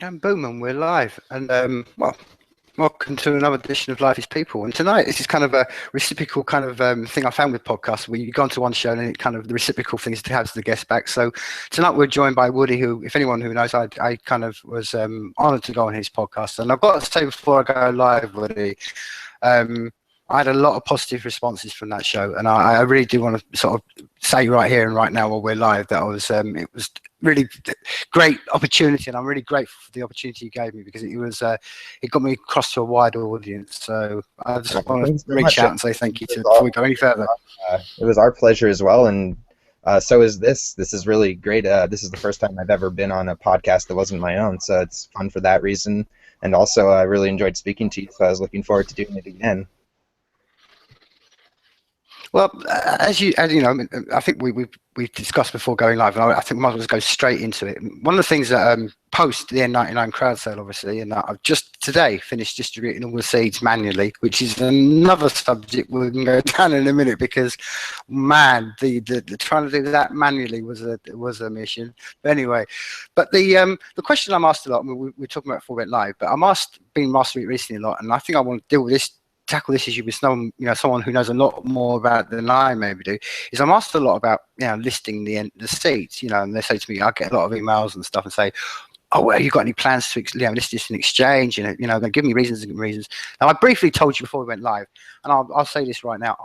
And boom, and we're live. And well, welcome to another edition of Life is People. And tonight, this is kind of a reciprocal kind of thing I found with podcasts. Where you go onto one show and it kind of the reciprocal thing is to have the guest back. So tonight we're joined by Woody, who, if anyone who knows, I kind of was honoured to go on his podcast. And I've got to say before I go live, Woody, I had a lot of positive responses from that show, and I really do want to sort of say right here and right now while we're live that it was really great opportunity, and I'm really grateful for the opportunity you gave me because it got me across to a wider audience. So I just want to reach out and say thank you before we go any further. It was our pleasure as well, and so is this. This is really great. This is the first time I've ever been on a podcast that wasn't my own, so it's fun for that reason. And also, I really enjoyed speaking to you, so I was looking forward to doing it again. Well, as you know, I think we've discussed before going live, and I think we might as well just go straight into it. One of the things that post the N99 crowd sale, obviously, and I've just today finished distributing all the seeds manually, which is another subject we can go down in a minute because, man, the trying to do that manually was a mission. But anyway, the question I'm asked a lot, and we're talking about before we went live, but been asked recently a lot, and I think I want to deal with this. Tackle this issue with someone who knows a lot more about it than I maybe do. Is I'm asked a lot about listing the seats, and they say to me, I get a lot of emails and stuff and say, oh, well, have you got any plans to list this in exchange? And they give me reasons. Now I briefly told you before we went live, and I'll say this right now.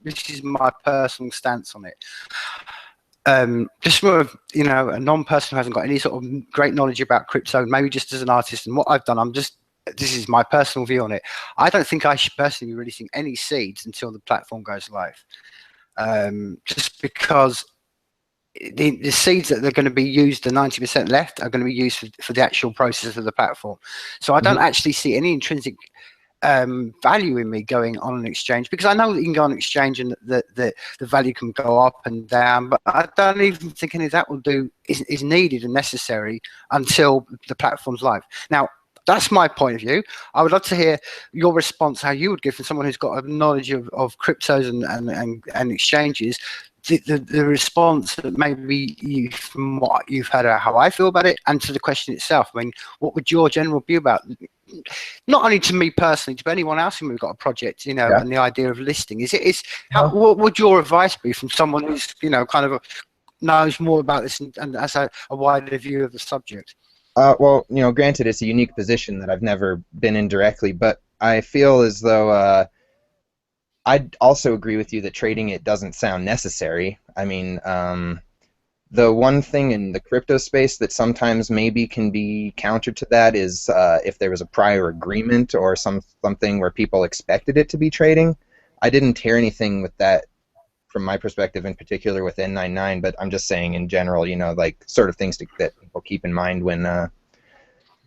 This is my personal stance on it. Just for a non-person who hasn't got any sort of great knowledge about crypto, maybe just as an artist, and what I've done, this is my personal view on it. I don't think I should personally be releasing any seeds until the platform goes live. Just because the seeds that are going to be used, the 90% left, are going to be used for the actual process of the platform. So I don't actually see any intrinsic value in me going on an exchange, because I know that you can go on an exchange and the value can go up and down, but I don't even think any of that is needed and necessary until the platform's live. Now, that's my point of view. I would love to hear your response, how you would give for someone who's got a knowledge of cryptos and exchanges, the response that maybe from what you've heard, how I feel about it, and to the question itself. I mean, what would your general view about, not only to me personally, to anyone else who's got a project, and the idea of listing? What would your advice be from someone who's, kind of knows more about this and has a wider view of the subject? Well, granted, it's a unique position that I've never been in directly, but I feel as though I'd also agree with you that trading it doesn't sound necessary. I mean, the one thing in the crypto space that sometimes maybe can be counter to that is if there was a prior agreement or something where people expected it to be trading. I didn't hear anything with that from my perspective in particular with N99, but I'm just saying in general, like sort of things that people keep in mind when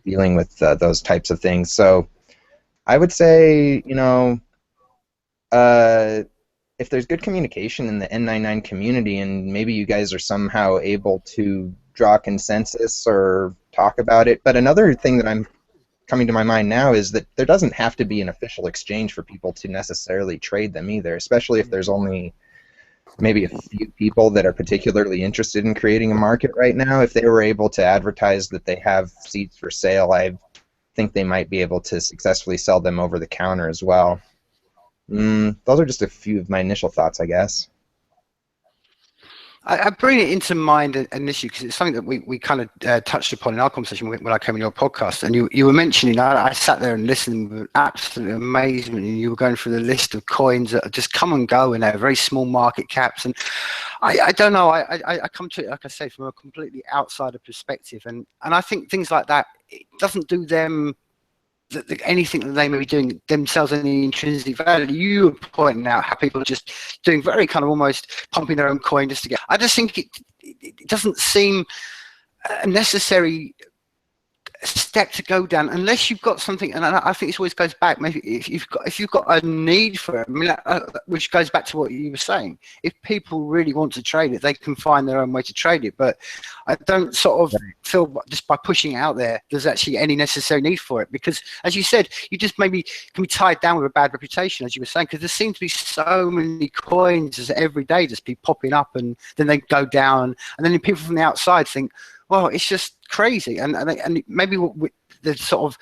dealing with those types of things. So I would say, if there's good communication in the N99 community and maybe you guys are somehow able to draw consensus or talk about it. But another thing that I'm coming to my mind now is that there doesn't have to be an official exchange for people to necessarily trade them either, especially if there's only maybe a few people that are particularly interested in creating a market right now. If they were able to advertise that they have seeds for sale, I think they might be able to successfully sell them over the counter as well. Those are just a few of my initial thoughts, I guess. I bring it into mind an issue because it's something that we kind of touched upon in our conversation when I came on your podcast, and you were mentioning, I sat there and listened with absolute amazement, and you were going through the list of coins that just come and go and they're very small market caps, and I don't know, I come to it, like I say, from a completely outsider perspective, and I think things like that, it doesn't do them anything that they may be doing themselves any intrinsic value. You were pointing out how people are just doing very kind of almost pumping their own coin just to get. I just think it doesn't seem a necessary step to go down unless you've got something, and I think this always goes back, maybe if you've got a need for it. I mean, which goes back to what you were saying. If people really want to trade it, they can find their own way to trade it. But I don't sort of feel just by pushing it out there's actually any necessary need for it, because as you said, you just maybe can be tied down with a bad reputation, as you were saying, because there seems to be so many coins every day just be popping up, and then they go down, and then people from the outside think, Well, it's just crazy, and maybe the sort of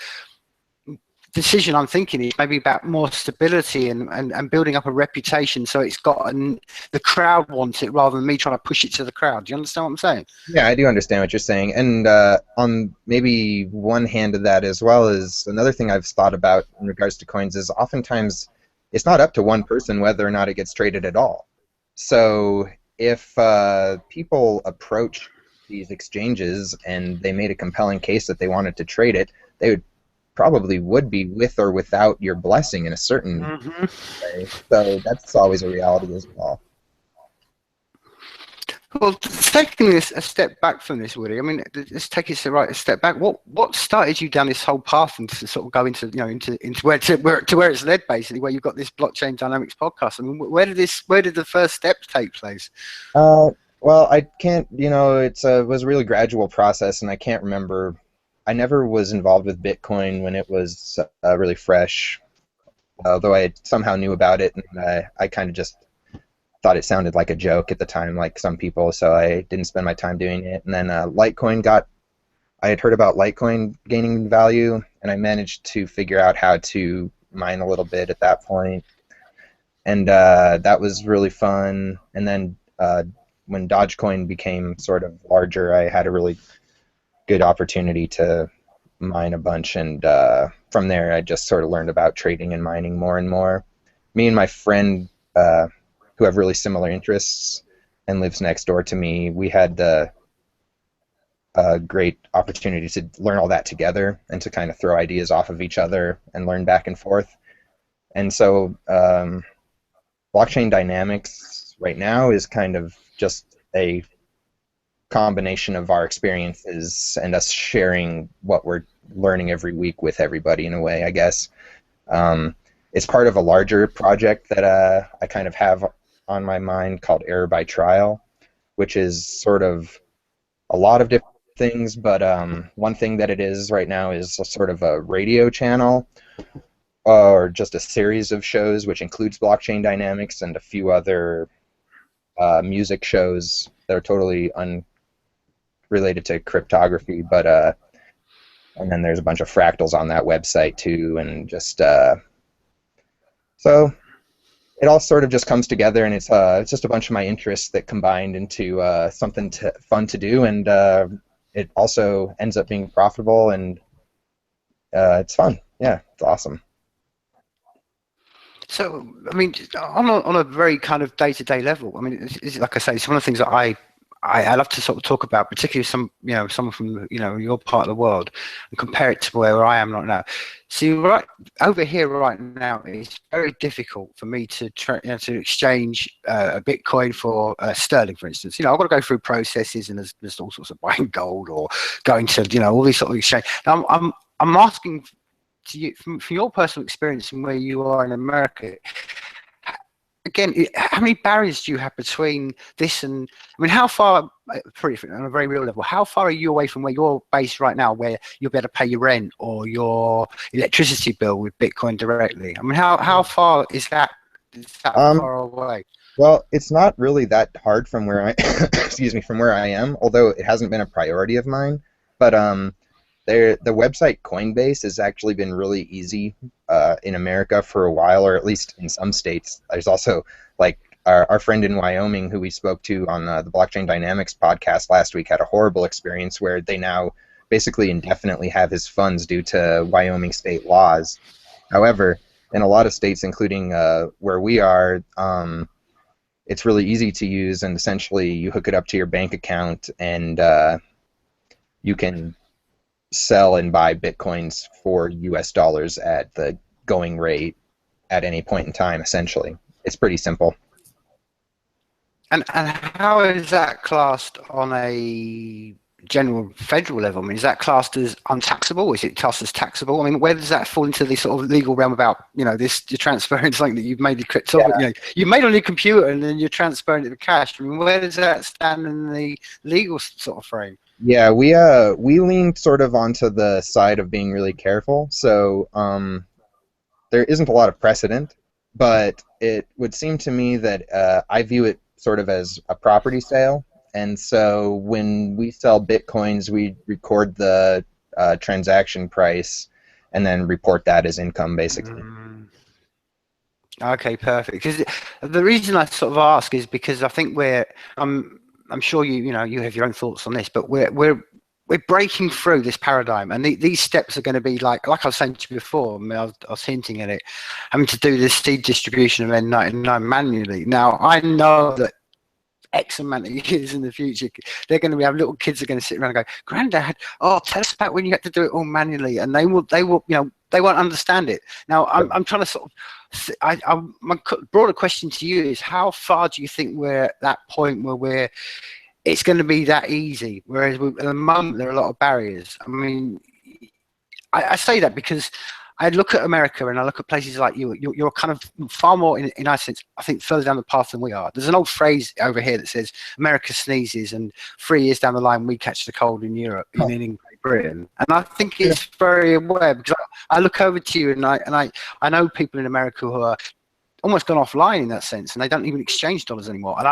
decision I'm thinking is maybe about more stability and building up a reputation, so it's got the crowd wants it rather than me trying to push it to the crowd. Do you understand what I'm saying? Yeah, I do understand what you're saying. And on maybe one hand of that, as well as another thing I've thought about in regards to coins, is oftentimes it's not up to one person whether or not it gets traded at all. So if people approach these exchanges and they made a compelling case that they wanted to trade it, they would probably would be with or without your blessing in a certain Hmm. way. So that's always a reality as well. Well, taking this a step back from this, Woody. I mean, let's take it a step back. What started you down this whole path and to sort of go into into where it's led, basically, where you've got this blockchain dynamics podcast? I mean, where did the first steps take place? Uh, well, I can't, it was a really gradual process, and I can't remember. I never was involved with Bitcoin when it was really fresh, although I somehow knew about it, and I kind of just thought it sounded like a joke at the time, like some people, so I didn't spend my time doing it. And then I had heard about Litecoin gaining value, and I managed to figure out how to mine a little bit at that point, and that was really fun. And then when Dogecoin became sort of larger, I had a really good opportunity to mine a bunch, and from there I just sort of learned about trading and mining more and more. Me and my friend, who have really similar interests and lives next door to me, we had the great opportunity to learn all that together and to kind of throw ideas off of each other and learn back and forth. And so blockchain dynamics right now is kind of just a combination of our experiences and us sharing what we're learning every week with everybody in a way, I guess. It's part of a larger project that I kind of have on my mind called Error by Trial, which is sort of a lot of different things, but one thing that it is right now is a sort of a radio channel or just a series of shows which includes blockchain dynamics and a few other music shows that are totally unrelated to cryptography, but and then there's a bunch of fractals on that website too, and just so it all sort of just comes together, and it's just a bunch of my interests that combined into something fun to do, and it also ends up being profitable, and it's fun. Yeah, it's awesome. So, I mean, on a very kind of day-to-day level, I mean, like I say, it's one of the things that I love to sort of talk about, particularly someone from your part of the world, and compare it to where I am right now. See, right over here right now, it's very difficult for me to to exchange a Bitcoin for sterling, for instance. I've got to go through processes, and there's all sorts of buying gold or going to all these sort of exchange. Now, I'm asking to you from your personal experience and where you are in America. Again, how many barriers do you have between this and, I mean, how far, pretty on a very real level, how far are you away from where you're based right now, where you'll be able to pay your rent or your electricity bill with Bitcoin directly? I mean, how far is that Um, far away? well, it's not really that hard from where I, excuse me, from where I am, although it hasn't been a priority of mine. But the website Coinbase has actually been really easy in America for a while, or at least in some states. There's also like our friend in Wyoming who we spoke to on the Blockchain Dynamics podcast last week had a horrible experience where they now basically indefinitely have his funds due to Wyoming state laws. However, in a lot of states, including where we are, it's really easy to use, and essentially you hook it up to your bank account, and you can sell and buy bitcoins for US dollars at the going rate at any point in time, essentially. It's pretty simple. And how is that classed on a general federal level? I mean, is that classed as untaxable? Is it classed as taxable? I mean, where does that fall into the sort of legal realm about, this, you're transferring something that you've made the crypto, Yeah. you've made on your computer and then you're transferring it to cash. I mean, where does that stand in the legal sort of frame? Yeah, we lean sort of onto the side of being really careful. So there isn't a lot of precedent, but it would seem to me that I view it sort of as a property sale. And so when we sell Bitcoins, we record the transaction price and then report that as income, basically. Mm. Okay, perfect. Because the reason I sort of ask is because I think I'm sure you know you have your own thoughts on this, but we're breaking through this paradigm, and these steps are going to be like I was saying to you before. I mean, I was hinting at it, having to do this seed distribution of N99 manually. Now I know that X amount of years in the future, they're going to have little kids are going to sit around and go, "Granddad, oh, tell us about when you had to do it all manually," and they will, you know, they won't understand it. Now, I'm trying to sort of, my broader question to you is, how far do you think we're at that point where it's going to be that easy? Whereas at the moment there are a lot of barriers. I mean, I say that because I look at America and I look at places like you. You're kind of far more, in our sense, I think, further down the path than we are. There's an old phrase over here that says America sneezes, and 3 years down the line we catch the cold in Europe, in Great Britain. And I think it's very aware because I look over to you and I know people in America who are almost gone offline in that sense, and they don't even exchange dollars anymore. And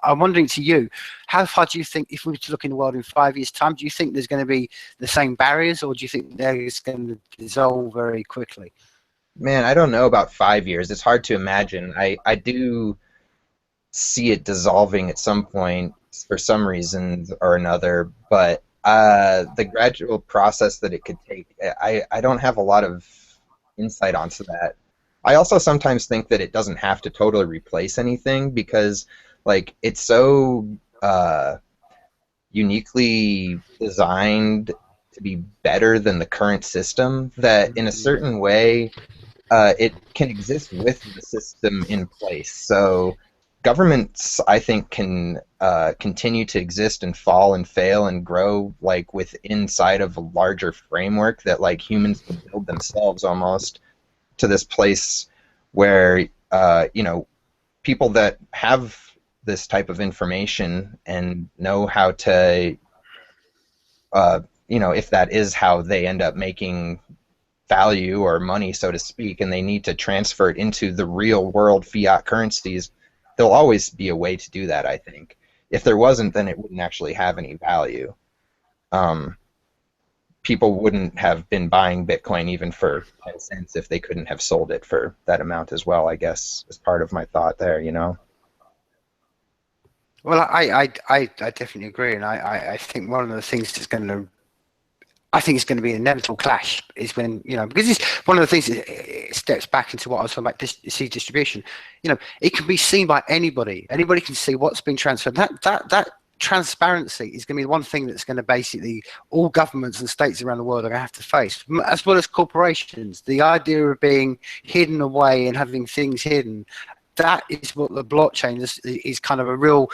I'm wondering to you, how far do you think, if we were to look in the world in 5 years' time, do you think there's going to be the same barriers, or do you think they're just going to dissolve very quickly? Man, I don't know about 5 years. It's hard to imagine. I do see it dissolving at some point for some reason or another, but the gradual process that it could take, I don't have a lot of insight onto that. I also sometimes think that it doesn't have to totally replace anything because, like, it's so uniquely designed to be better than the current system that, in a certain way, it can exist with the system in place. So governments, I think, can continue to exist and fall and fail and grow like with inside of a larger framework that like humans can build themselves almost to this place where you know, people that have this type of information and know how to you know, if that is how they end up making value or money, so to speak, and they need to transfer it into the real world fiat currencies, there'll always be a way to do that, I think. If there wasn't, then it wouldn't actually have any value. Um, People wouldn't have been buying Bitcoin even for 10 cents if they couldn't have sold it for that amount as well, I guess, is part of my thought there, you know? Well, I definitely agree, and I think one of the things that's going to, I think it's going to be an inevitable clash is when, you know, because it's one of the things that it steps back into what I was talking about, seed distribution. You know, it can be seen by anybody. Anybody can see what's been transferred. That transparency is going to be the one thing that's going to basically all governments and states around the world are going to have to face, as well as corporations. The idea of being hidden away and having things hidden, that is what the blockchain is kind of a real,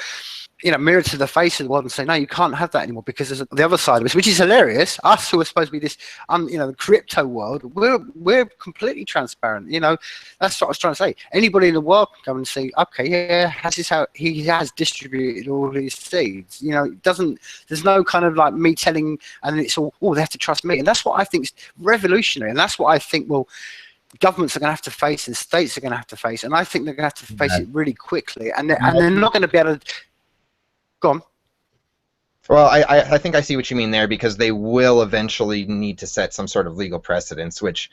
you know, mirror to the face of the world and say, no, you can't have that anymore, because there's the other side of us, which is hilarious. Us who are supposed to be this, you know, the crypto world, we're completely transparent. You know, that's what I was trying to say. Anybody in the world can come and say, okay, yeah, this is how he has distributed all his seeds. You know, it doesn't. There's no kind of like me telling, and it's all, oh, they have to trust me, and that's what I think is revolutionary, and that's what I think will. Governments are going to have to face, and states are going to have to face, and I think they're going to have to face it really quickly, and they're not going to be able to. Go on. Well, I think I see what you mean there because they will eventually need to set some sort of legal precedence, which,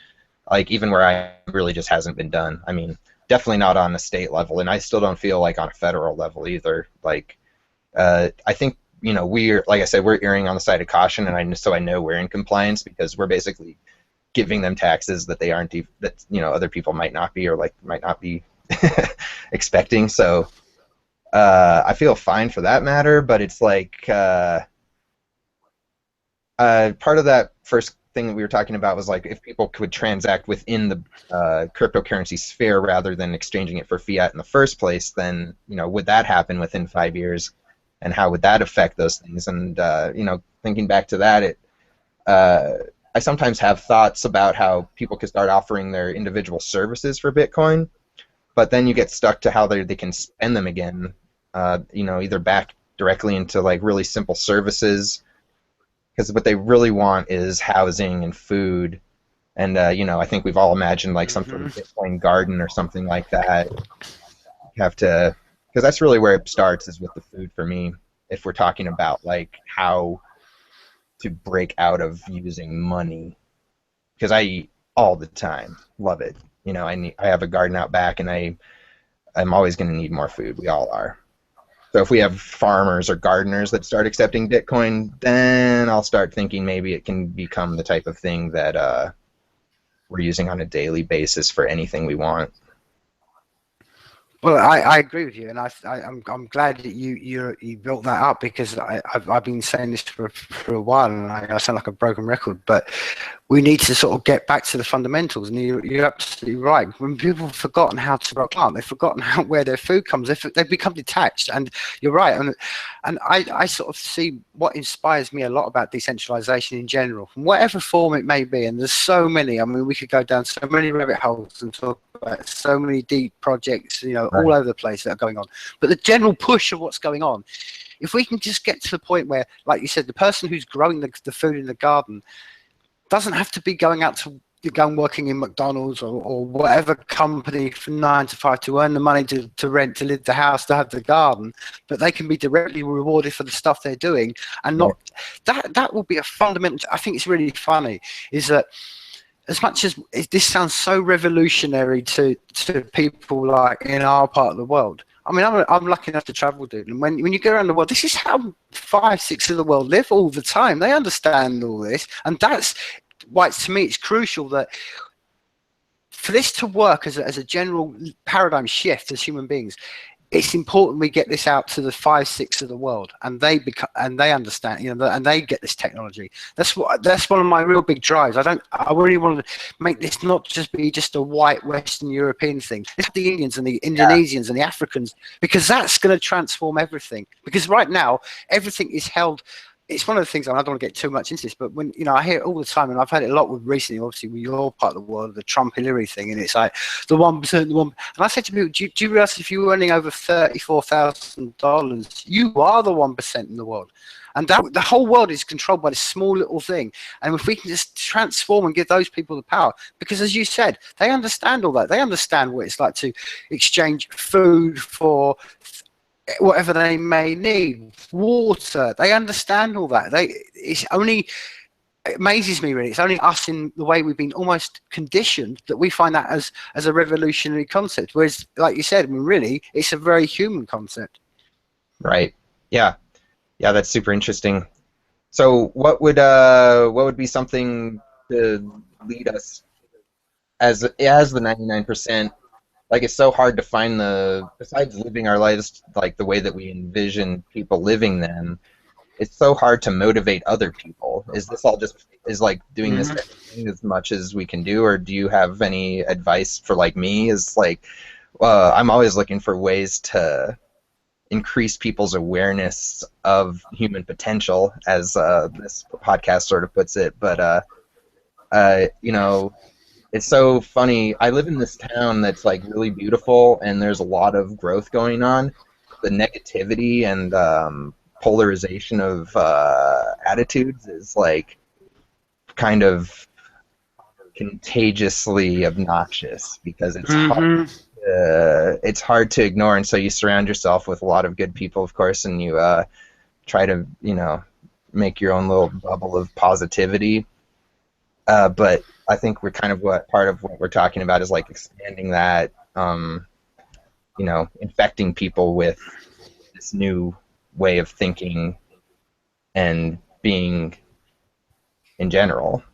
like, even where I really just hasn't been done. I mean, definitely not on a state level, and I still don't feel like on a federal level either. Like, I think, you know, we're, like I said, we're erring on the side of caution, and so I know we're in compliance because we're basically giving them taxes that they aren't, that, you know, other people might not be or like might not be expecting. So. I feel fine for that matter, but it's like part of that first thing that we were talking about was like if people could transact within the cryptocurrency sphere rather than exchanging it for fiat in the first place, then, you know, would that happen within 5 years, and how would that affect those things? And you know, thinking back to that, I sometimes have thoughts about how people could start offering their individual services for Bitcoin, but then you get stuck to how they can spend them again. You know, either back directly into like really simple services, because what they really want is housing and food. And you know, I think we've all imagined like some sort of Bitcoin garden or something like that. You have to, because that's really where it starts, is with the food for me. if we're talking about like how to break out of using money, because I eat all the time, love it. You know, I have a garden out back, and I'm always going to need more food. We all are. So if we have farmers or gardeners that start accepting Bitcoin, then I'll start thinking maybe it can become the type of thing that we're using on a daily basis for anything we want. Well, I agree with you, and I'm glad that you built that up, because I've been saying this for a while, and I sound like a broken record, but we need to sort of get back to the fundamentals. And you're absolutely right. When people have forgotten how to grow a plant, they've forgotten where their food comes. They've become detached. And you're right. And I sort of see what inspires me a lot about decentralization in general, from whatever form it may be. And there's so many. I mean, we could go down so many rabbit holes and talk about so many deep projects, you know, all Right. over the place that are going on. But the general push of what's going on, if we can just get to the point where, like you said, the person who's growing the food in the garden doesn't have to be going out to go and working in McDonald's or whatever company from 9 to 5 to earn the money to rent, to live the house, to have the garden, but they can be directly rewarded for the stuff they're doing. And not that will be a fundamental. I think it's really funny is that, as much as this sounds so revolutionary to people like in our part of the world, I mean, I'm lucky enough to travel, dude. And when you go around the world, this is how 5, 6 of the world live all the time. They understand all this. And that's why, to me, it's crucial that for this to work as a general paradigm shift as human beings, it's important we get this out to the 5, 6 of the world, and they understand, you know, and they get this technology. That's one of my real big drives. I really want to make this not just be just a white Western European thing. It's the Indians and the Indonesians and the Africans, because that's going to transform everything. Because right now everything is held. It's one of the things, and I don't want to get too much into this, but when, you know, I hear it all the time, and I've had it a lot with recently, obviously, with your part of the world, the Trump Hillary thing, and it's like the 1%, the one. And I said to people, do you realize if you're earning over $34,000, you are the 1% in the world? And that the whole world is controlled by this small little thing. And if we can just transform and give those people the power, because as you said, they understand all that. They understand what it's like to exchange food for whatever they may need, water. They understand all that. It amazes me, really. It's only us, in the way we've been almost conditioned, that we find that as a revolutionary concept. Whereas, like you said, I mean, really, it's a very human concept. Right. Yeah. Yeah, that's super interesting. So what would be something to lead us as the 99%? Like, it's so hard to find besides living our lives like the way that we envision people living them, it's so hard to motivate other people. Is this all just is like doing this Mhm. type of thing as much as we can do, or do you have any advice for like me? Is like I'm always looking for ways to increase people's awareness of human potential, as this podcast sort of puts it. But you know, it's so funny. I live in this town that's like really beautiful, and there's a lot of growth going on. The negativity and polarization of attitudes is like kind of contagiously obnoxious, because Mhm. it's hard to ignore, and so you surround yourself with a lot of good people, of course, and you try to, you know, make your own little bubble of positivity. But I think we're kind of what part of what we're talking about is like expanding that, you know, infecting people with this new way of thinking and being in general.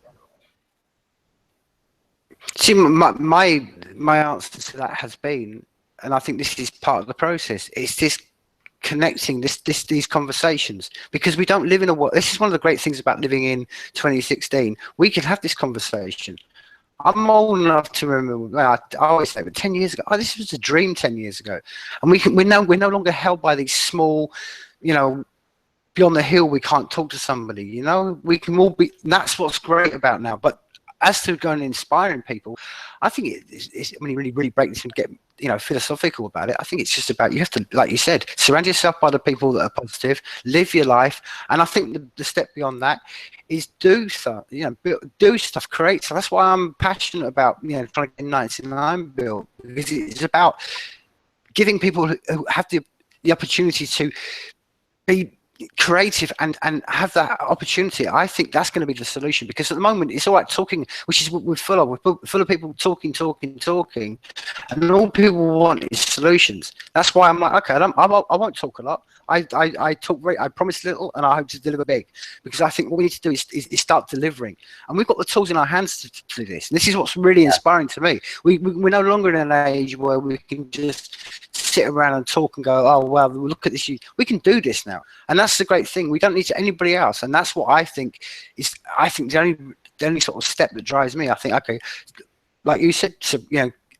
See, my answer to that has been, and I think this is part of the process. It's this connecting these conversations, because we don't live in a world. This is one of the great things about living in 2016. We can have this conversation. I'm old enough to remember. Well, I always say, but 10 years ago, this was a dream 10 years ago, and we're no longer held by these small, you know, beyond the hill. We can't talk to somebody. You know, we can all be. That's what's great about now. But as to going and inspiring people, I think it's when you really break this and get, you know, philosophical about it. I think it's just about, you have to, like you said, surround yourself by the people that are positive, live your life, and I think the step beyond that is do stuff. You know, do stuff, create stuff. That's why I'm passionate about, you know, trying to get 99 built, because it's about giving people who have the opportunity to be creative and have that opportunity. I think that's going to be the solution, because at the moment it's all right talking, which is what we're full of. We're full of people talking, and all people want is solutions. That's why I'm like, okay, I won't talk a lot. I talk very, I promise little, and I hope to deliver big, because I think what we need to do is start delivering, and we've got the tools in our hands to do this. And this is what's really inspiring to me. We're no longer in an age where we can just sit around and talk and go, oh well, look at this. We can do this now, and that's the great thing. We don't need anybody else, and that's what I think is. I think the only sort of step that drives me. I think, okay, like you said,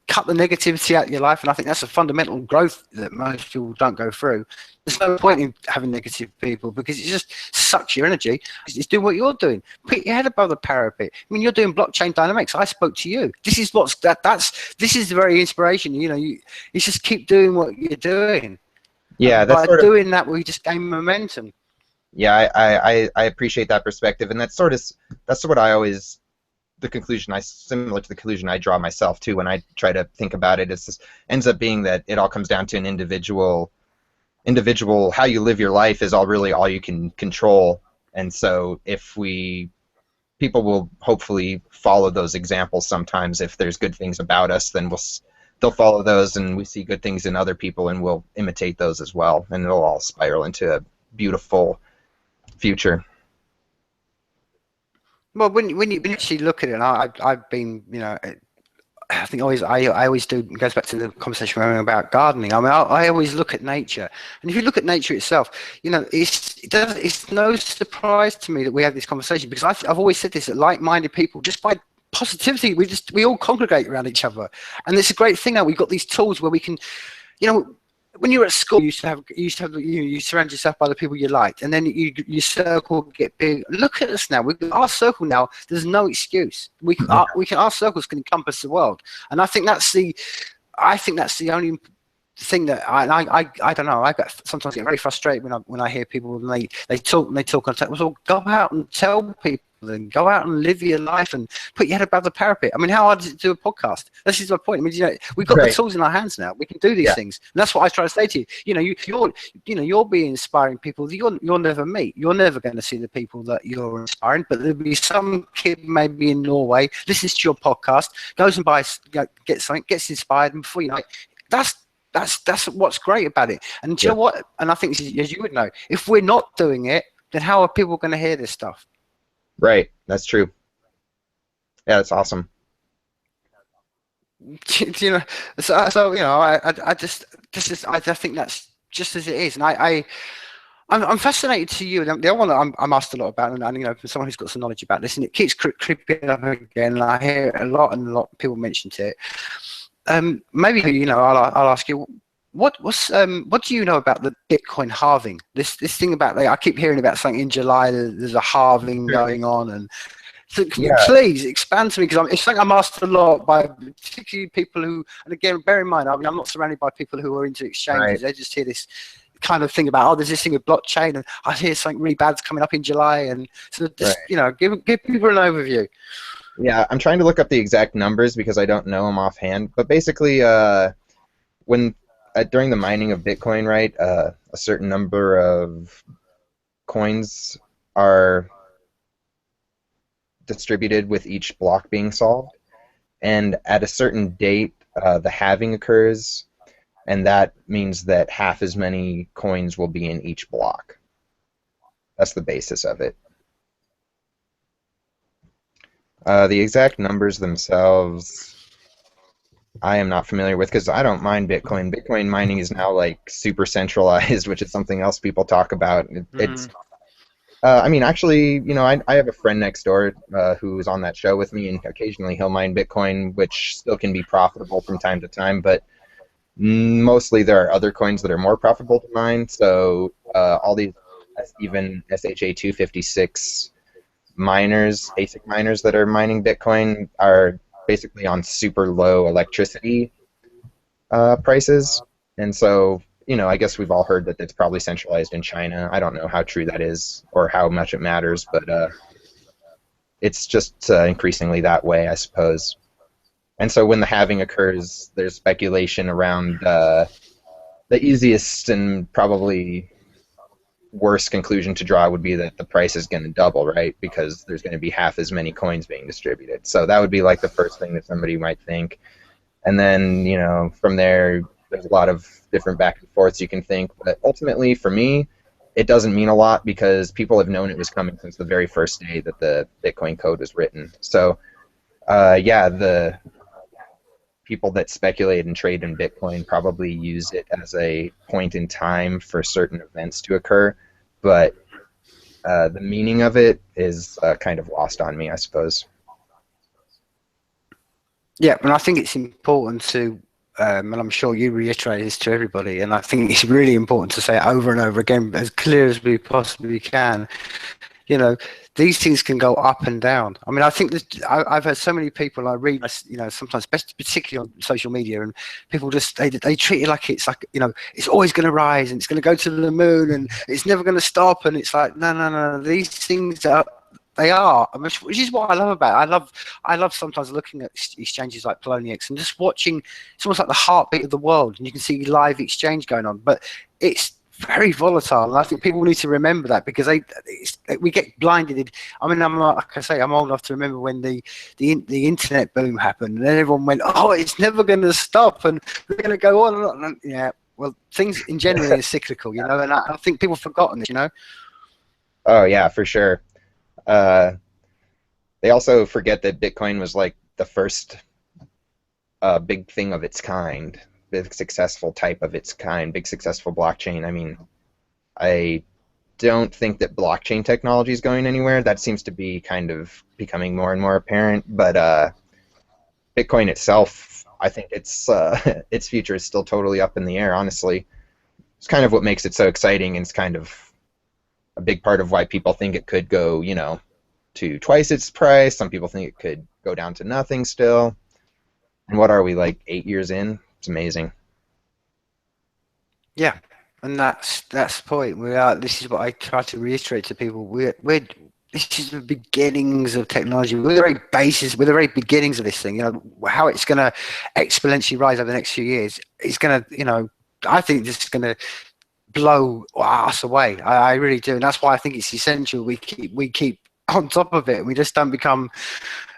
cut the negativity out of your life, and I think that's a fundamental growth that most people don't go through. There's no point in having negative people, because it just sucks your energy. It's doing what you're doing. Put your head above the parapet. I mean, you're doing blockchain dynamics. I spoke to you. This is this is the very inspiration. You just keep doing what you're doing. Yeah, By doing that, we just gain momentum. Yeah, I appreciate that perspective, and that's what I always, the conclusion similar to the conclusion I draw myself too when I try to think about it. It's just ends up being that it all comes down to an individual. How you live your life is all you can control, and so people will hopefully follow those examples. Sometimes if there's good things about us, then they'll follow those, and we see good things in other people, and we'll imitate those as well, and it'll all spiral into a beautiful future. Well, when you actually look at it, and I've been, I think I always do. It goes back to the conversation we were having about gardening. I mean, I always look at nature, and if you look at nature itself, it's no surprise to me that we have this conversation, because I've always said this, that like-minded people, just by positivity, we all congregate around each other, and it's a great thing now. We've got these tools where we can, when you were at school, you surround yourself by the people you liked, and then your circle get big. Look at us now. Our circle now. There's no excuse. Our circles can encompass the world, and I think that's the only thing that I don't know. Sometimes get very frustrated when I hear people and they talk on tech. Well, go out and tell people, and go out and live your life, and put your head above the parapet. I mean, how hard is it to do a podcast? This is my point. I mean, we've got the tools in our hands now. We can do these things, and that's what I try to say to you. You'll be inspiring people that you'll never meet. You're never going to see the people that you're inspiring, but there'll be some kid maybe in Norway listens to your podcast, goes and gets something, gets inspired, and before you know it, that's what's great about it. And you know what? And I think, as you would know, if we're not doing it, then how are people going to hear this stuff? Right. That's true. Yeah, that's awesome. I just think that's just as it is, and I'm fascinated to you. And the other one that I'm asked a lot about, and for someone who's got some knowledge about this, and it keeps creeping up again, and I hear it a lot, and a lot of people mention it. Maybe I'll ask you, what do you know about the Bitcoin halving? This thing about, I keep hearing about something in July. There's a halving going on, and so please expand to me, because it's something I'm asked a lot by particularly people who, and again, bear in mind, I'm not surrounded by people who are into exchanges. Right. They just hear this kind of thing about, there's this thing with blockchain, and I hear something really bad's coming up in July, and so just give people an overview. Yeah, I'm trying to look up the exact numbers because I don't know them offhand. But basically, during the mining of Bitcoin, right, a certain number of coins are distributed with each block being solved, and at a certain date, the halving occurs, and that means that half as many coins will be in each block. That's the basis of it. The exact numbers themselves, I am not familiar with, because I don't mine Bitcoin. Bitcoin mining is now like super centralized, which is something else people talk about. It's, I mean, actually, I have a friend next door who's on that show with me, and occasionally he'll mine Bitcoin, which still can be profitable from time to time, but mostly there are other coins that are more profitable to mine. So all these, even SHA-256 miners, ASIC miners that are mining Bitcoin are basically on super low electricity prices, and so I guess we've all heard that it's probably centralized in China. I don't know how true that is or how much it matters, but it's just increasingly that way, I suppose. And so when the halving occurs, there's speculation around the easiest and probably worst conclusion to draw would be that the price is going to double, right? Because there's going to be half as many coins being distributed. So that would be like the first thing that somebody might think. And then, from there, there's a lot of different back and forths you can think. But ultimately, for me, it doesn't mean a lot because people have known it was coming since the very first day that the Bitcoin code was written. So, yeah, the people that speculate and trade in Bitcoin probably use it as a point in time for certain events to occur. But the meaning of it is kind of lost on me, I suppose. Yeah, and I think it's important to, and I'm sure you reiterate this to everybody, and I think it's really important to say it over and over again, as clear as we possibly can. You know, these things can go up and down. I mean, I think that I've heard so many people I read, sometimes, particularly on social media, and people just they treat it like it's like it's always going to rise and it's going to go to the moon and it's never going to stop. And it's like no. These things are. They are, which is what I love about it. I love sometimes looking at exchanges like Poloniex and just watching. It's almost like the heartbeat of the world, and you can see live exchange going on. But it's very volatile, and I think people need to remember that because we get blinded. I mean, like I say, I'm old enough to remember when the internet boom happened, and then everyone went, "Oh, it's never going to stop, and we're going to go on and on." And yeah, well, things in general are cyclical, and I think people have forgotten this. Oh yeah, for sure. Uh, they also forget that Bitcoin was like the first big thing of its kind, big successful type of its kind, big successful blockchain. I mean, I don't think that blockchain technology is going anywhere. That seems to be kind of becoming more and more apparent. But Bitcoin itself, I think its future is still totally up in the air. Honestly, it's kind of what makes it so exciting, and it's kind of a big part of why people think it could go, to twice its price. Some people think it could go down to nothing still. And what are we, like 8 years in? It's amazing. Yeah, and that's the point. This is what I try to reiterate to people. This is the beginnings of technology. We're the very basis. We're the very beginnings of this thing. How it's going to exponentially rise over the next few years. It's going to, I think this is going to blow us away. I really do, and that's why I think it's essential we keep on top of it. We just don't become.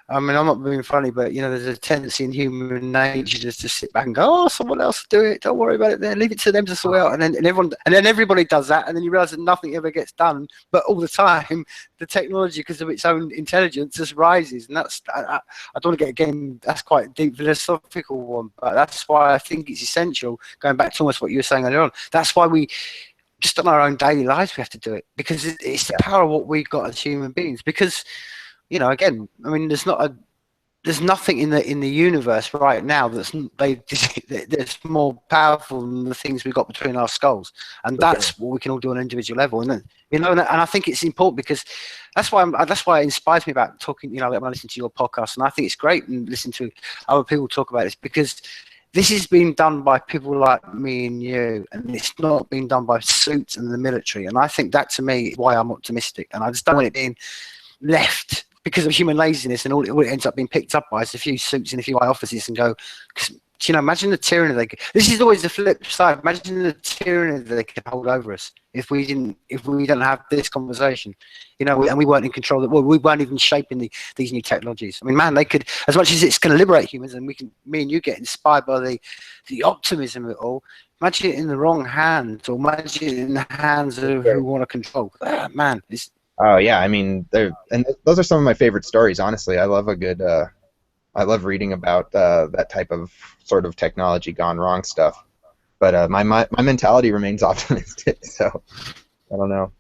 I mean, I'm not being funny, but there's a tendency in human nature just to sit back and go, "Oh, someone else will do it. Don't worry about it. Then leave it to them to sort out." And then everybody does that, and then you realise that nothing ever gets done. But all the time, the technology, because of its own intelligence, just rises. And I don't want to get again. That's quite a deep philosophical one, but that's why I think it's essential. Going back to almost what you were saying earlier on, that's why we. Just on our own daily lives, we have to do it because it's the power of what we've got as human beings. Because again, I mean, there's nothing in the universe right now that's more powerful than the things we've got between our skulls, and that's what we can all do on an individual level. And and I think it's important because that's why it inspires me about talking. When I listen to your podcast, and I think it's great and listen to other people talk about this because this is being done by people like me and you, and it's not being done by suits and the military. And I think that, to me, is why I'm optimistic. And I just don't want it being left because of human laziness, and all it ends up being picked up by is a few suits in a few high offices and go, imagine the tyranny this is always the flip side. Imagine the tyranny they could hold over us if we don't have this conversation, and we weren't in control. We weren't even shaping these new technologies. I mean, man, they could, as much as it's going to liberate humans, and me and you get inspired by the optimism of it all. Imagine it in the wrong hands, or imagine it in the hands of who want to control. Man, it's. Oh yeah, I mean, those are some of my favorite stories. Honestly, I love I love reading about that type of sort of technology gone wrong stuff. But my mentality remains optimistic, so I don't know.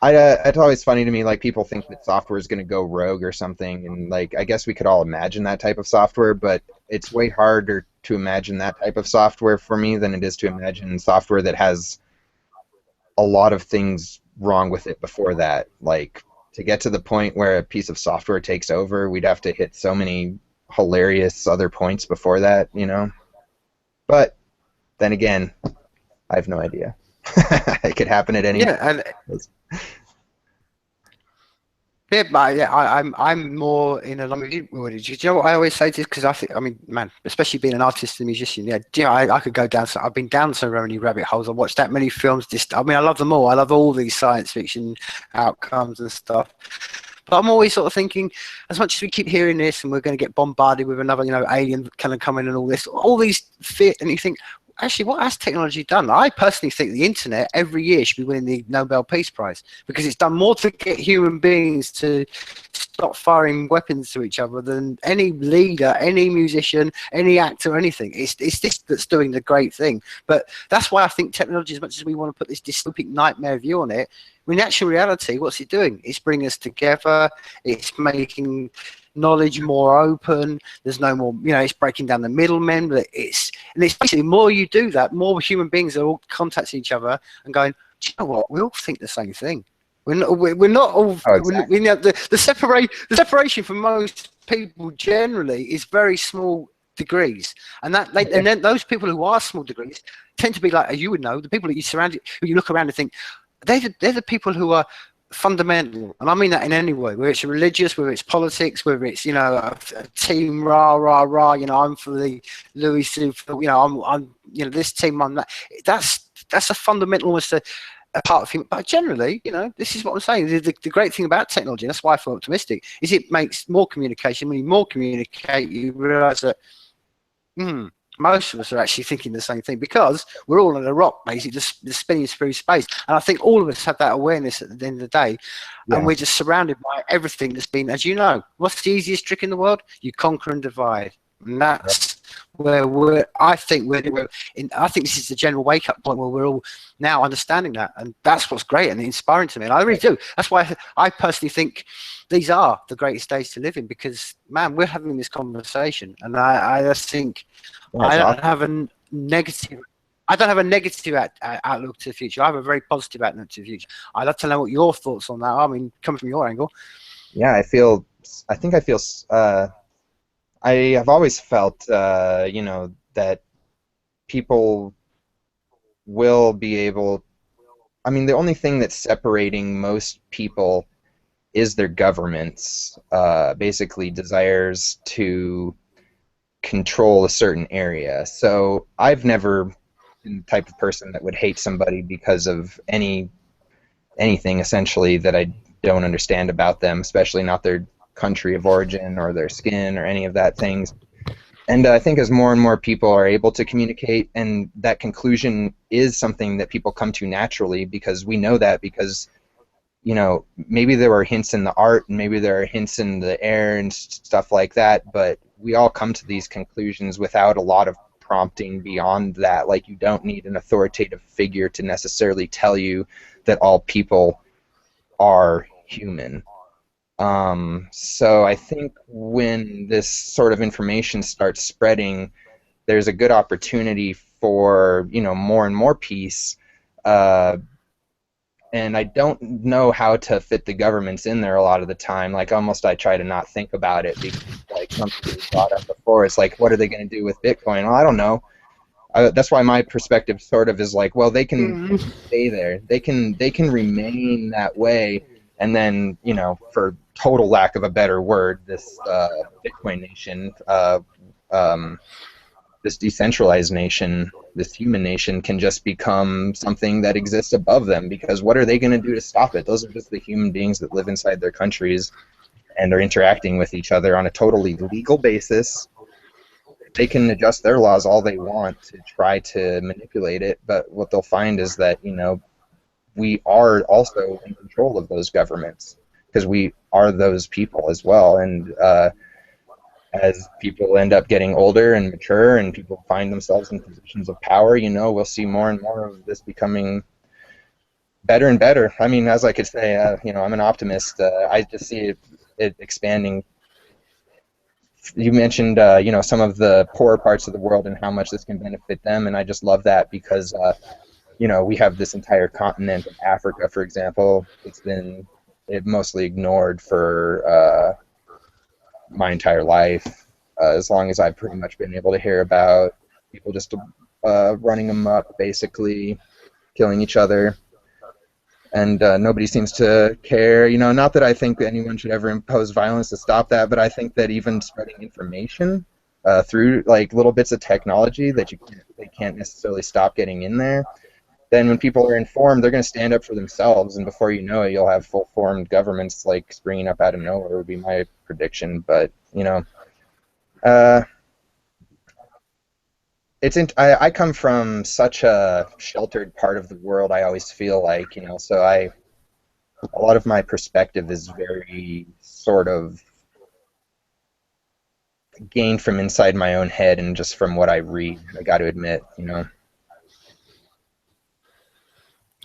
It's always funny to me, like people think that software is going to go rogue or something, and like I guess we could all imagine that type of software, but it's way harder to imagine that type of software for me than it is to imagine software that has a lot of things wrong with it before that. Like, to get to the point where a piece of software takes over, we'd have to hit so many hilarious other points before that, But then again, I have no idea. It could happen at any. Yeah, and Yeah, but yeah, I'm more in a line with you. Do you know what I always say to this? Because I think, I mean, man, especially being an artist and musician, yeah, do you know, I could go down. So I've been down so many rabbit holes. I've watched that many films. I mean, I love them all. I love all these science fiction outcomes and stuff. But I'm always sort of thinking, as much as we keep hearing this, and we're going to get bombarded with another, alien kind of coming and all these fit, and you think, actually, what has technology done? I personally think the internet every year should be winning the Nobel Peace Prize because it's done more to get human beings to stop firing weapons to each other than any leader, any musician, any actor, anything. It's this that's doing the great thing. But that's why I think technology, as much as we want to put this dystopic nightmare view on it, in actual reality, what's it doing? It's bringing us together. It's making knowledge more open. There's no more, it's breaking down the middlemen. But it's basically, more you do that, more human beings are all contacting each other and going, do you know what? We all think the same thing. We're not all. Oh, exactly. The separation for most people generally is very small degrees, and and then those people who are small degrees tend to be like, you would know, the people that you surround, who you look around and think they're the people who are fundamental, and I mean that in any way, whether it's religious, whether it's politics, whether it's a team rah rah rah. I'm for the Louis Super. I'm this team. I'm that. That's a fundamental, almost a part of him. But generally, this is what I'm saying. The great thing about technology, and that's why I feel optimistic, is it makes more communication. When you more communicate, you realise that most of us are actually thinking the same thing because we're all on a rock, basically, just spinning through space. And I think all of us have that awareness at the end of the day. And we're just surrounded by everything that's been, as you know, what's the easiest trick in the world? You conquer and divide. And that's where I think this is the general wake-up point where we're all now understanding that. And that's what's great and inspiring to me. And I really do. That's why I personally think these are the greatest days to live in because, man, we're having this conversation. And I just think I don't have a negative outlook to the future. I have a very positive outlook to the future. I'd love to know what your thoughts on that are. I mean, coming from your angle. Yeah, I have always felt, that people will be able. I mean, the only thing that's separating most people is their government's basically desires to control a certain area. So I've never been the type of person that would hate somebody because of anything essentially that I don't understand about them, especially not their country of origin or their skin or any of that things. And I think as more and more people are able to communicate, and that conclusion is something that people come to naturally because we know that because maybe there are hints in the art and maybe there are hints in the air and stuff like that, but we all come to these conclusions without a lot of prompting beyond that. Like, you don't need an authoritative figure to necessarily tell you that all people are human. So I think when this sort of information starts spreading, there's a good opportunity for more and more peace. And I don't know how to fit the governments in there a lot of the time. Like, almost I try to not think about it because, like something we brought up before, it's like, what are they going to do with Bitcoin? Well, I don't know. That's why my perspective sort of is like, well, they can stay there. They can remain that way. And then, for total lack of a better word, this Bitcoin nation, this decentralized nation, this human nation can just become something that exists above them, because what are they going to do to stop it? Those are just the human beings that live inside their countries and are interacting with each other on a totally legal basis. They can adjust their laws all they want to try to manipulate it, but what they'll find is that, we are also in control of those governments because we are those people as well. And as people end up getting older and mature and people find themselves in positions of power, we'll see more and more of this becoming better and better. I mean, as I could say, I'm an optimist. I just see it expanding. You mentioned, some of the poorer parts of the world and how much this can benefit them, and I just love that because, we have this entire continent of Africa, for example. It's been mostly ignored for my entire life, as long as I've pretty much been able to hear about people just running them up, basically killing each other. and nobody seems to care. You know, not that I think anyone should ever impose violence to stop that, but I think that even spreading information through like little bits of technology that they can't necessarily stop getting in there. Then when people are informed, they're going to stand up for themselves, and before you know it, you'll have full-formed governments like springing up out of nowhere. Would be my prediction, but you know. Uh, I come from such a sheltered part of the world. I always feel like, you know, so a lot of my perspective is very sort of gained from inside my own head and just from what I read. I got to admit, you know.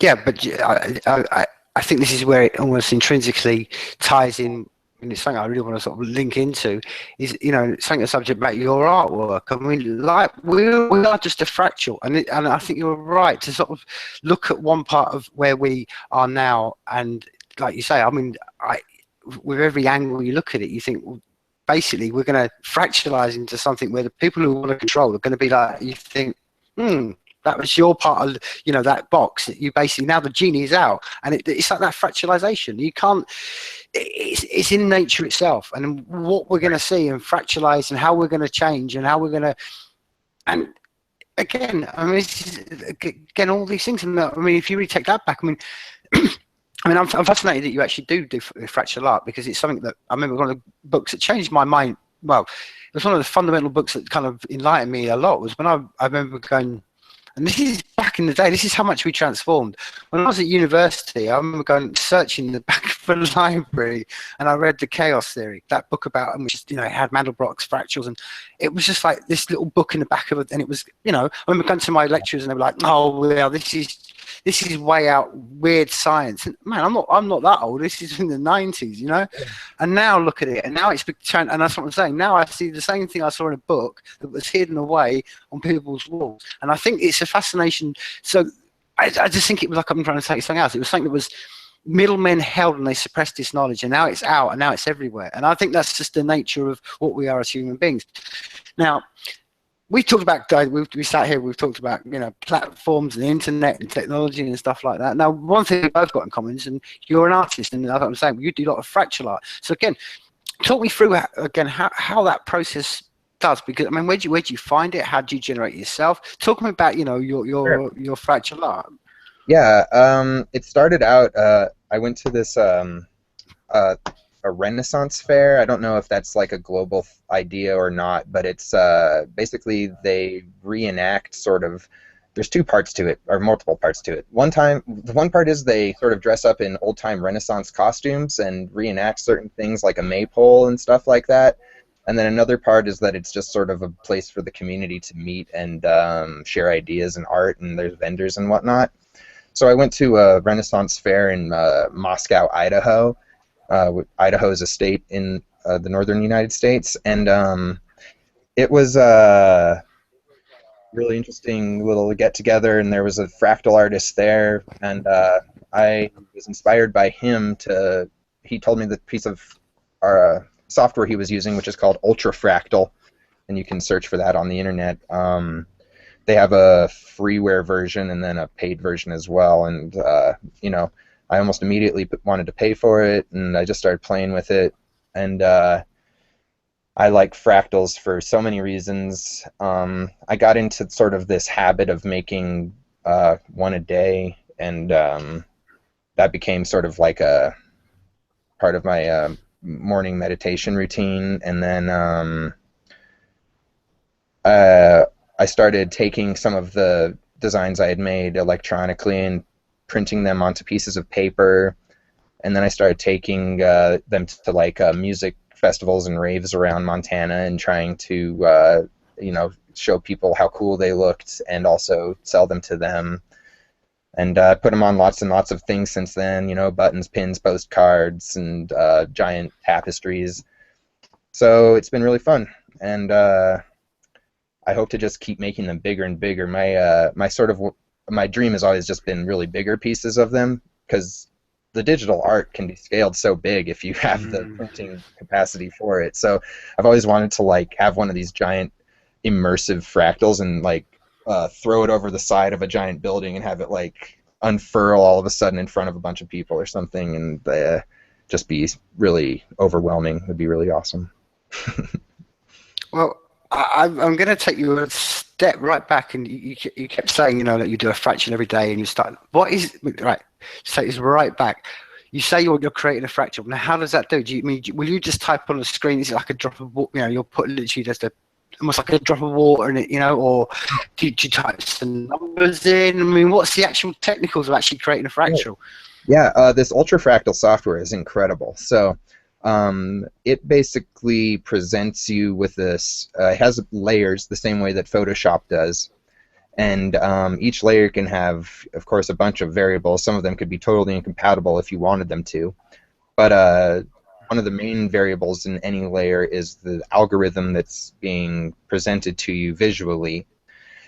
Yeah, but I think this is where it almost intrinsically ties in, and it's something I really want to sort of link into, is, you know, something a subject about your artwork. I mean, like we are just a fractal, and I think you're right to sort of look at one part of where we are now, and like you say, I mean, with every angle you look at it, you think, well, basically we're going to fractalize into something where the people who want to control are going to be like, you think, that was your part of, you know, that box that you basically, now the genie is out, and it's like that fractalization. You can't, it's in nature itself, and what we're going to see and fractalize and how we're going to change and how we're going to, and again, I mean, again, all these things. And I mean, if you really take that back, I mean, I'm fascinated that you actually do fractal art, because it's something that I remember one of the books that changed my mind. Well, it was one of the fundamental books that kind of enlightened me a lot. Was when I remember going, and this is back in the day, this is how much we transformed. When I was at university, I remember going searching the back of the library, and I read The Chaos Theory, that book about, which, you know, it had Mandelbrot's fractals, and it was just like this little book in the back of it, and it was, you know, I remember going to my lecturers and they were like, oh, well, this is way out weird science. And man, I'm not that old. This is in the 90s, you know. And now look at it, and now it's and that's what I'm saying. Now I see the same thing I saw in a book that was hidden away on people's walls, and I think it's a fascination. So I just think it was like, I'm trying to say something else. It was something that was middlemen held, and they suppressed this knowledge, and now it's out, and now it's everywhere. And I think that's just the nature of what we are as human beings. Now, we talked about, we sat here, we've talked about, you know, platforms and the internet and technology and stuff like that. Now, one thing we've both got in common is, and you're an artist, and that's what I'm saying, you do a lot of fractal art. So again, talk me through again how that process does, because I mean, where do you find it? How do you generate it yourself? Talk to me about, you know, Sure. your fractal art. Yeah, it started out. I went to this a Renaissance fair. I don't know if that's like a global idea or not, but it's basically they reenact sort of. There's two parts to it, or multiple parts to it. The one part is they sort of dress up in old-time Renaissance costumes and reenact certain things like a maypole and stuff like that. And then another part is that it's just sort of a place for the community to meet and share ideas and art, and there's vendors and whatnot. So I went to a Renaissance fair in Moscow, Idaho. Idaho is a state in the northern United States, and it was a really interesting little get-together, and there was a fractal artist there, and I was inspired by him to, he told me the piece of software he was using, which is called Ultrafractal, and you can search for that on the internet. They have a freeware version and then a paid version as well, and you know, I almost immediately wanted to pay for it, and I just started playing with it, and I like fractals for so many reasons. I got into sort of this habit of making one a day, and that became sort of like a part of my morning meditation routine, and then I started taking some of the designs I had made electronically and printing them onto pieces of paper, and then I started taking them to like music festivals and raves around Montana and trying to you know, show people how cool they looked and also sell them to them. And put them on lots and lots of things since then, you know, buttons, pins, postcards, and giant tapestries. So it's been really fun, and I hope to just keep making them bigger and bigger. My dream has always just been really bigger pieces of them, because the digital art can be scaled so big if you have the printing capacity for it. So I've always wanted to like have one of these giant immersive fractals and like throw it over the side of a giant building and have it like unfurl all of a sudden in front of a bunch of people or something, and just be really overwhelming. Would be really awesome. Well, I'm going to take you a step right back, and you kept saying, that you do a fraction every day, and you start. What is right? So it's right back. You say you're creating a fraction. Now, how does that do? Do you mean will you just type on a screen? Is it like a drop of water? You'll put literally just almost like a drop of water in it, or do you type some numbers in? I mean, what's the actual technicals of actually creating a fractal? Yeah, this ultrafractal software is incredible. So it basically presents you with this. It has layers the same way that Photoshop does, and each layer can have, of course, a bunch of variables. Some of them could be totally incompatible if you wanted them to. But one of the main variables in any layer is the algorithm that's being presented to you visually.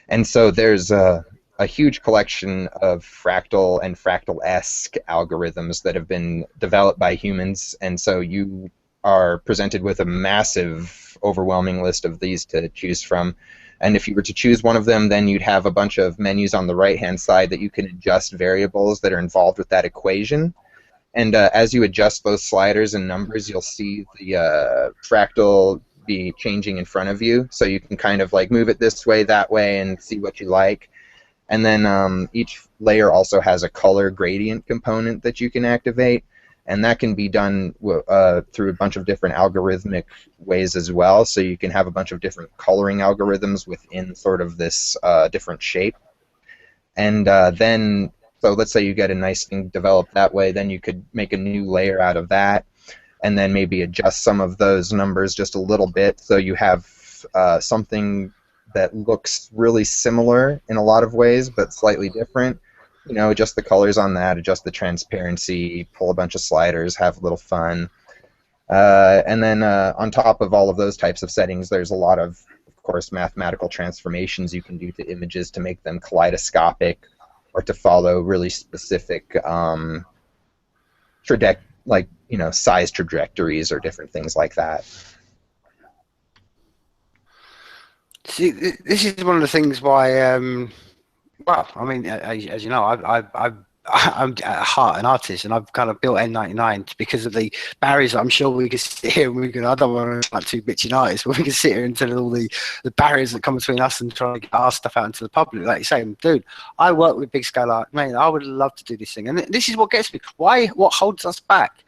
And so there's a huge collection of fractal and fractal-esque algorithms that have been developed by humans, and so you are presented with a massive, overwhelming list of these to choose from. And if you were to choose one of them, then you'd have a bunch of menus on the right-hand side that you can adjust variables that are involved with that equation. And as you adjust those sliders and numbers, you'll see the fractal be changing in front of you. So you can kind of like move it this way, that way, and see what you like. And then each layer also has a color gradient component that you can activate. And that can be done through a bunch of different algorithmic ways as well. So you can have a bunch of different coloring algorithms within sort of this different shape. And then, so let's say you get a nice thing developed that way, then you could make a new layer out of that, and then maybe adjust some of those numbers just a little bit so you have something that looks really similar in a lot of ways but slightly different. Adjust the colors on that, adjust the transparency, pull a bunch of sliders, have a little fun. And then on top of all of those types of settings, there's a lot of course, mathematical transformations you can do to images to make them kaleidoscopic or to follow really specific size trajectories or different things like that. See, this is one of the things why, well, I mean, as you know, I'm at heart an artist, and I've kind of built N99 because of the barriers. I'm sure we could sit here and I don't want to like two bitching artists, but we can sit here and tell all the barriers that come between us and try to get our stuff out into the public. Like you say, dude, I work with big scale art. Man, I would love to do this thing. And this is what gets me. What holds us back?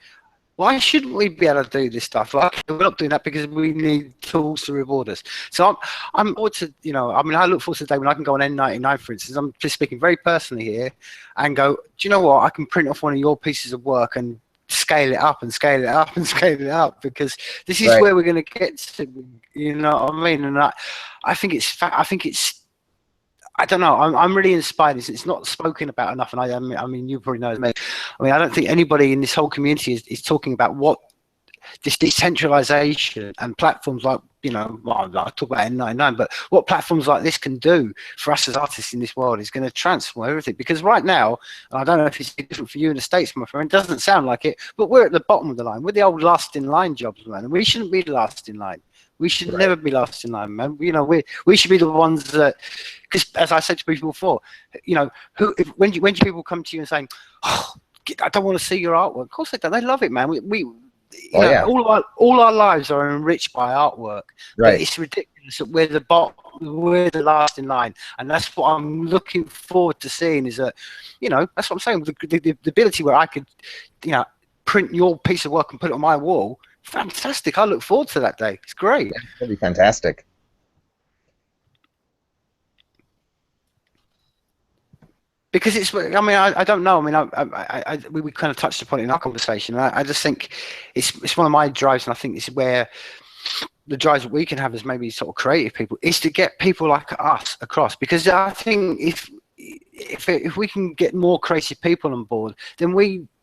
Why shouldn't we be able to do this stuff? Like, we're not doing that because we need tools to reward us. So I'm forward to, I look forward to the day when I can go on N99, for instance. I'm just speaking very personally here, and go, do you know what? I can print off one of your pieces of work and scale it up and scale it up and scale it up, because this is where we're going to get to. You know what I mean? And I think it's. I don't know. I'm really inspired. It's not spoken about enough, and I mean, you probably know me. I mean, I don't think anybody in this whole community is talking about what this decentralization and platforms like, well, I talk about N99, but what platforms like this can do for us as artists in this world is going to transform everything. Because right now, and I don't know if it's different for you in the States, my friend, it doesn't sound like it, but we're at the bottom of the line. We're the old last in line jobs, man, and we shouldn't be last in line. We should never be last in line, man. We should be the ones that, because as I said to people before, when do people come to you and saying, "Oh, I don't want to see your artwork"? Of course they don't. They love it, man. All our lives are enriched by artwork. Right. But it's ridiculous that we're the last in line, and that's what I'm looking forward to seeing. Is that, that's what I'm saying. The ability where I could, print your piece of work and put it on my wall. Fantastic. I look forward to that day. It's great. Yeah, it'll be fantastic. Because it's, I mean, I don't know. I mean, we kind of touched upon it in our conversation. I just think it's one of my drives, and I think this is where the drives that we can have as maybe sort of creative people is to get people like us across. Because I think if we can get more creative people on board, then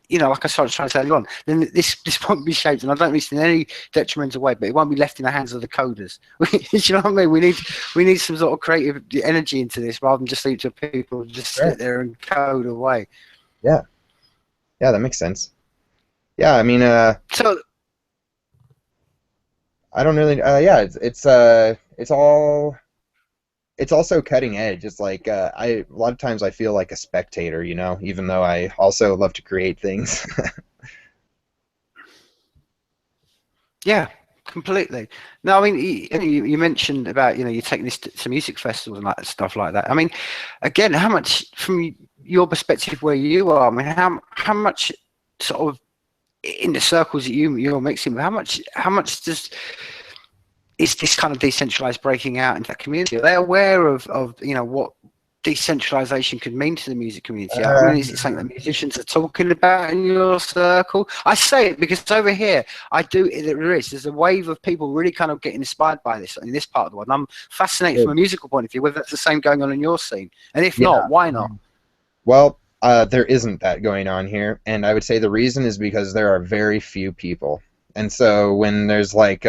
like I started trying to say earlier on, then this won't be shaped, and I don't mean this in any detrimental way, but it won't be left in the hands of the coders. You know what I mean? We need some sort of creative energy into this, rather than just leave to people just sit there and code away. Yeah, that makes sense. Yeah, I mean, so I don't really, it's all it's also cutting edge. It's like a lot of times I feel like a spectator, you know, even though I also love to create things. Yeah, completely. No, I mean, you mentioned about, you taking this to music festivals and like stuff like that. I mean, again, how much from your perspective where you are? I mean, how much sort of in the circles that you're mixing with, how much does is this kind of decentralized breaking out into that community? Are they aware of what decentralization could mean to the music community? I Uh, mean, is it something that musicians are talking about in your circle? I say it because over here, there's a wave of people really kind of getting inspired by this in this part of the world. And I'm fascinated from a musical point of view, whether that's the same going on in your scene. And if yeah. not, why not? Well, there isn't that going on here, and I would say the reason is because there are very few people. And so when there's like,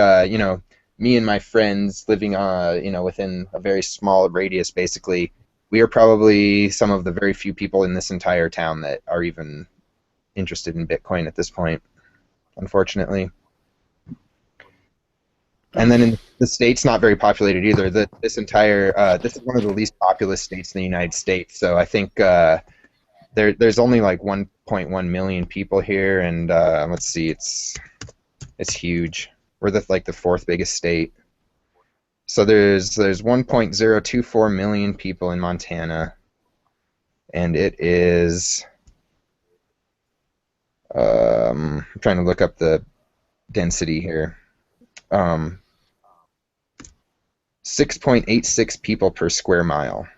me and my friends living, within a very small radius, basically, we are probably some of the very few people in this entire town that are even interested in Bitcoin at this point, unfortunately. And then in the states, not very populated either. This is one of the least populous states in the United States. So I think there's only like 1.1 million people here, and let's see, it's huge. We're the fourth biggest state. So there's 1.024 million people in Montana, and it is I'm trying to look up the density here. 6.86 people per square mile.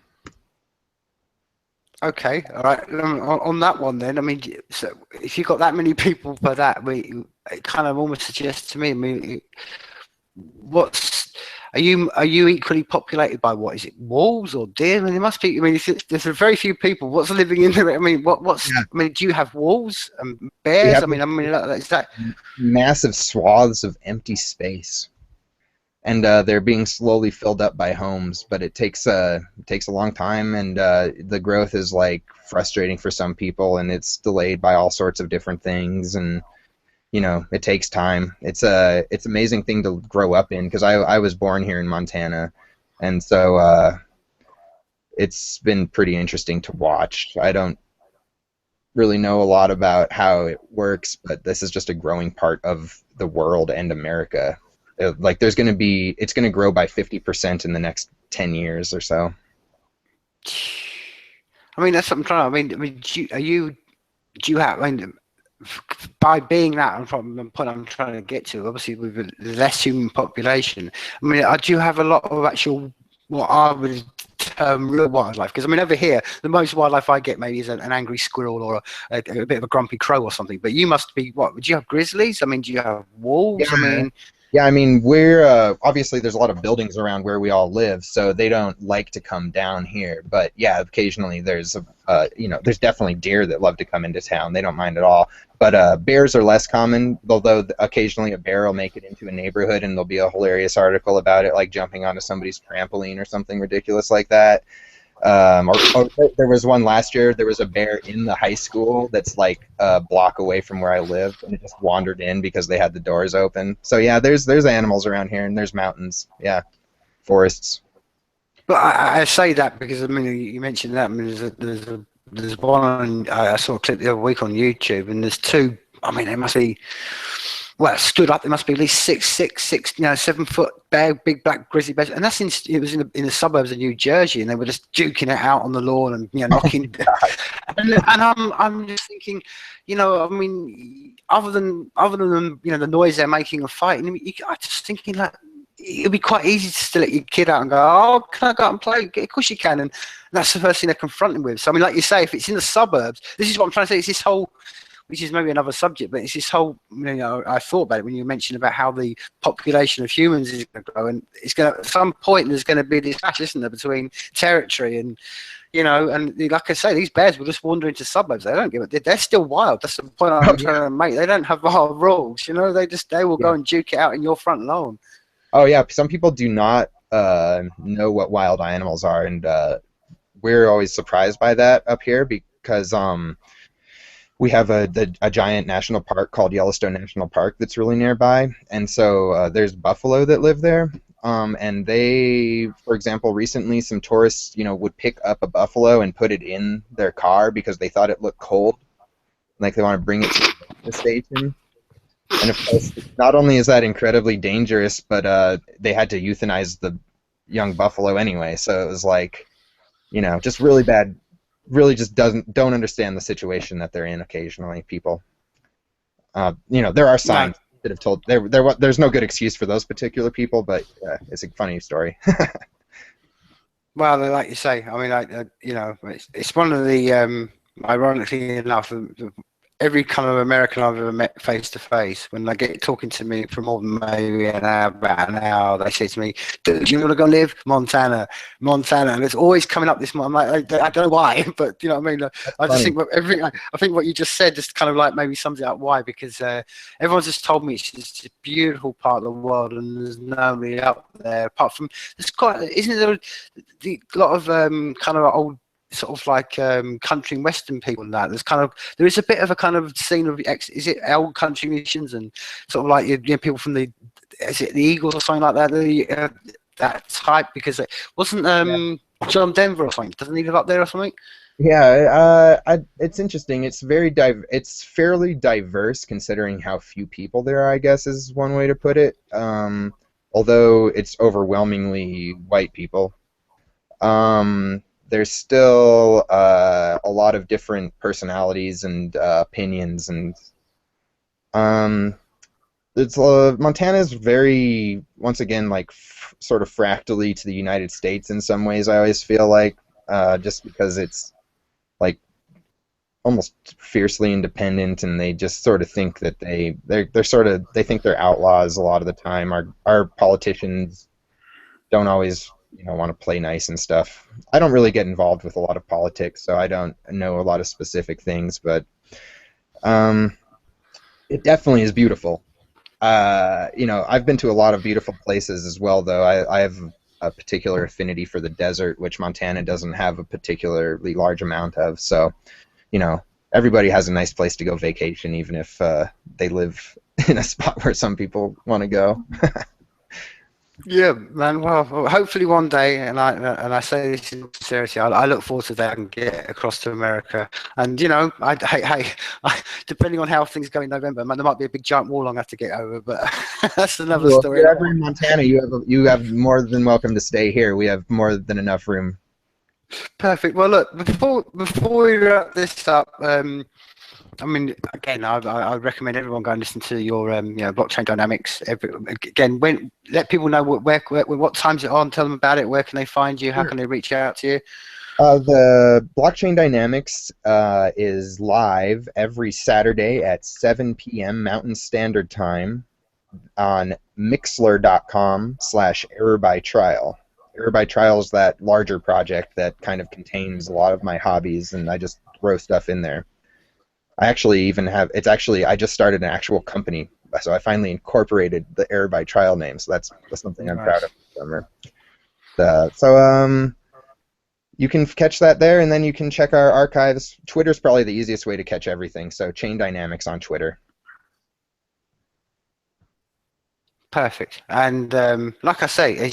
Okay, all right. On that one, then, I mean, so if you've got that many people for that, it kind of almost suggests to me. I mean, what's are you equally populated by what is it, wolves or deer? I mean, there must be. I mean, if there's a very few people. What's living in there? I mean, what's? Yeah. I mean, do you have wolves and We bears? have I mean, is that? massive swaths of empty space, and they're being slowly filled up by homes. But it takes a long time, and the growth is like frustrating for some people, and it's delayed by all sorts of different things, and it takes time. It's an amazing thing to grow up in because I was born here in Montana, and so it's been pretty interesting to watch. I don't really know a lot about how it works, but this is just a growing part of the world and America. Like it's going to grow by 50% in the next 10 years or so. I mean, that's what I'm trying. I mean, do you have? I mean, by being that, and from the point I'm trying to get to, obviously with a less human population, I mean, do you have a lot of actual what I would term real wildlife? Because I mean, over here, the most wildlife I get maybe is an angry squirrel or a bit of a grumpy crow or something. But you must be what? Do you have grizzlies? I mean, do you have wolves? I Yeah, mean, yeah. I mean, we're obviously there's a lot of buildings around where we all live, so they don't like to come down here. But yeah, occasionally there's definitely deer that love to come into town. They don't mind at all. But bears are less common, although occasionally a bear will make it into a neighborhood, and there'll be a hilarious article about it, like jumping onto somebody's trampoline or something ridiculous like that. Or there was one last year. There was a bear in the high school that's like a block away from where I live, and it just wandered in because they had the doors open. So yeah, there's animals around here, and there's mountains. Yeah, forests. but I say that because I mean, you mentioned that. I mean, there's one I saw a clip the other week on YouTube, and there's two. I mean, they must be. Well, stood up. There must be at least six, 7 foot big black grizzly bears, and it was in the suburbs of New Jersey, and they were just duking it out on the lawn and knocking. And I'm just thinking, I mean, other than the noise they're making and fighting, I mean, I just thinking like it'd be quite easy to still let your kid out and go, oh, can I go out and play? Of course you can, and that's the first thing they're confronting with. So I mean, like you say, if it's in the suburbs, this is what I'm trying to say. It's this whole which is maybe another subject, but it's this whole, I thought about it when you mentioned about how the population of humans is going to grow, and it's going to, at some point, there's going to be this clash, isn't there, between territory and, and like I say, these bears will just wander into suburbs. They don't give it. They're still wild. That's the point I'm trying to make. They don't have our rules, they will go Yeah. and duke it out in your front lawn. Oh yeah, some people do not know what wild animals are, and we're always surprised by that up here because we have a giant national park called Yellowstone National Park that's really nearby, and so there's buffalo that live there, And they, for example, recently some tourists, would pick up a buffalo and put it in their car because they thought it looked cold, like they want to bring it to the station. And of course, not only is that incredibly dangerous, but they had to euthanize the young buffalo anyway. So it was like, just really bad. Really, just don't understand the situation that they're in. Occasionally, people, there are No. signs that have told there's no good excuse for those particular people, but it's a funny story. Well, like you say, I mean, it's one of the ironically enough, every kind of American I've ever met face to face, when they get talking to me for more than maybe about an hour, they say to me, "Do you want to go live Montana, Montana?" And it's always coming up this. I'm like, I don't know why, but you know what I mean. That's I just funny. think I think what you just said just kind of like maybe sums it up why, because everyone's just told me it's just a beautiful part of the world, and there's nobody up there apart from there's quite isn't there a lot of kind of old sort of like country and western people and that there is a bit of a kind of scene of is it old country musicians and sort of like people from is it the Eagles or something like that, that type, because it wasn't John Denver or something, doesn't he live up there or something? Yeah, it's interesting. It's fairly diverse considering how few people there are, I guess, is one way to put it. Although it's overwhelmingly white people. There's still a lot of different personalities and opinions, and it's Montana's very, once again, like sort of fractally to the United States in some ways. I always feel like just because it's like almost fiercely independent, and they just sort of think that they think they're outlaws a lot of the time. Our politicians don't always want to play nice and stuff. I don't really get involved with a lot of politics, so I don't know a lot of specific things, but it definitely is beautiful. I've been to a lot of beautiful places as well, though. I have a particular affinity for the desert, which Montana doesn't have a particularly large amount of. So, everybody has a nice place to go vacation, even if they live in a spot where some people want to go. Yeah, man. Well, hopefully one day, and I say this in sincerity, I look forward to that and get across to America. And depending on how things go in November, man, there might be a big giant wall I'm gonna have to get over, but that's another Well, if story. you're ever in Montana, you have more than welcome to stay here. We have more than enough room. Perfect. Well, look, before we wrap this up, I mean, again, I recommend everyone go and listen to your, blockchain dynamics. Again, let people know what time's it on. Tell them about it. Where can they find you? How Sure. can they reach out to you? The Blockchain Dynamics is live every Saturday at 7 p.m. Mountain Standard Time on mixler.com/errorbytrial. Error by Trial is that larger project that kind of contains a lot of my hobbies, and I just throw stuff in there. I actually even I just started an actual company, so I finally incorporated the Error by Trial name, so that's something I'm proud of Nice. this summer. So you can catch that there, and then you can check our archives. Twitter's probably the easiest way to catch everything, so Chain Dynamics on Twitter. Perfect. And like I say,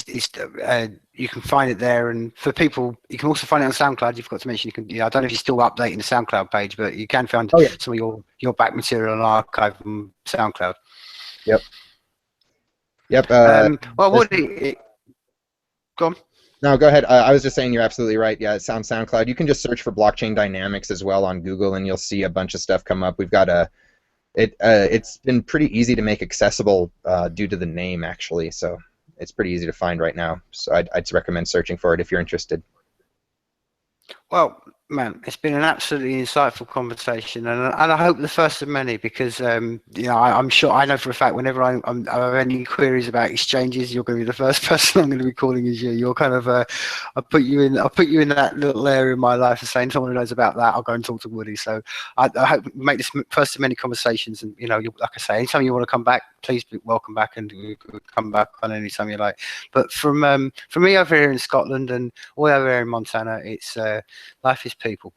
you can find it there. And for people, you can also find it on SoundCloud. You've got to mention you can. I don't know if you're still updating the SoundCloud page, but you can find Oh yeah. some of your back material and archive on SoundCloud. Yep. Yep. Well, There's go on. No, go ahead. I was just saying you're absolutely right. Yeah, it's on SoundCloud. You can just search for Blockchain Dynamics as well on Google, and you'll see a bunch of stuff come up. We've got it's been pretty easy to make accessible due to the name, actually. So it's pretty easy to find right now. So I'd recommend searching for it if you're interested. Well, man, it's been an absolutely insightful conversation, and I hope the first of many, because I'm sure, I know for a fact, whenever I have any queries about exchanges, you're going to be the first person I'm going to be calling. Is you. You're kind of I'll put you in that little area in my life of saying someone who knows about that. I'll go and talk to Woody. So I hope we make this first of many conversations, and like I say, anytime you want to come back, please be welcome back, and come back on any time you like. But from me over here in Scotland and all over here in Montana, it's life is people.